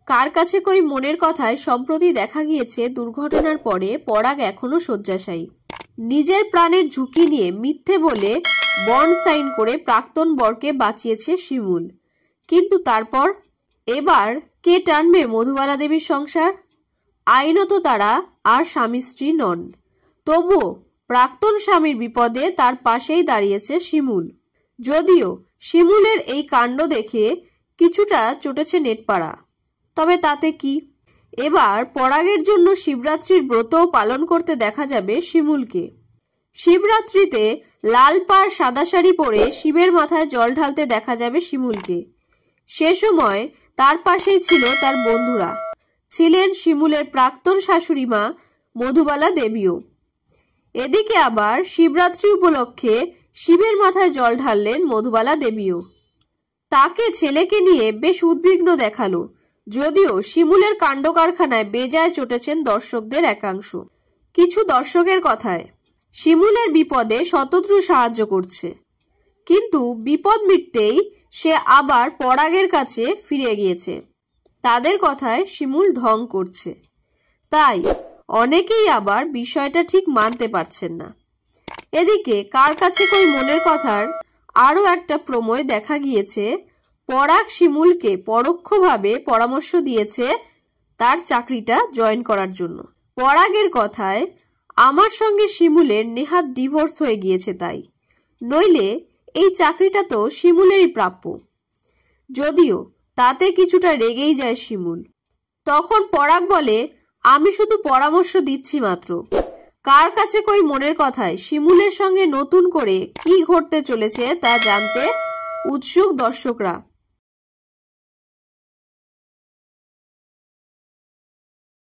কার কাছে কই মনের কথায় সম্প্রতি দেখা গিয়েছে দুর্ঘটনার পরে পরাগ এখনো শয্যাশায়ী। নিজের প্রাণের ঝুঁকি নিয়ে মিথ্যে বলে বন্ড সাইন করে প্রাক্তন বরকে বাঁচিয়েছে শিমুল। কিন্তু তারপর এবার কে টানবে মধুবালা দেবীর সংসার? আইনত তারা আর স্বামী স্ত্রী নন, তবুও প্রাক্তন স্বামীর বিপদে তার পাশেই দাঁড়িয়েছে শিমুল। যদিও শিমুলের এই কাণ্ড দেখে কিছুটা চটেছে নেটপাড়া, তবে তাতে কি? এবার পরাগের জন্য শিবরাত্রির ব্রতও পালন করতে দেখা যাবে শিমুলকে। শিবরাত্রিতে লাল পাড় সাদা শাড়ি পরে শিবের মাথায় জল ঢালতে দেখা যাবে শিমুলকে। সে সময় তার পাশেই ছিল তার বন্ধুরা, ছিলেন শিমুলের প্রাক্তন শাশুড়ি মা মধুবালা দেবীও। এদিকে আবার শিবরাত্রি উপলক্ষে শিবের মাথায় জল ঢাললেন মধুবালা দেবীও। তাকে ছেলেকে নিয়ে বেশ উদ্বিগ্ন দেখালো, যদিও শিমুলের কাণ্ড কারখানায় বেজায় চটেছেন দর্শকদের একাংশ। কিছু দর্শকের কথায় শিমুলের বিপদে শতদ্রু সাহায্য করছে, কিন্তু বিপদ মিটতেই সে আবার পরাগের কাছে ফিরে গিয়েছে। তাদের কথায় শিমুল ঢং করছে, তাই অনেকেই আবার বিষয়টা ঠিক মানতে পারছেন না। এদিকে কার কাছে কই মনের কথার আরও একটা প্রোমোয় দেখা গিয়েছে পরাগ শিমুলকে পরোক্ষভাবে পরামর্শ দিয়েছে তার চাকরিটা জয়েন করার জন্য। পরাগের কথায়, আমার সঙ্গে শিমুলের নেহাত ডিভোর্স হয়ে গিয়েছে, তাই নইলে এই চাকরিটা তো শিমুলেরই প্রাপ্য। যদিও তাতে কিছুটা রেগেই যায় শিমুল। তখন পরাগ বলে, আমি শুধু পরামর্শ দিচ্ছি মাত্র। কার কাছে কই মনের কথায় শিমুলের সঙ্গে নতুন করে কি ঘটতে চলেছে তা জানতে উৎসুক দর্শকরা।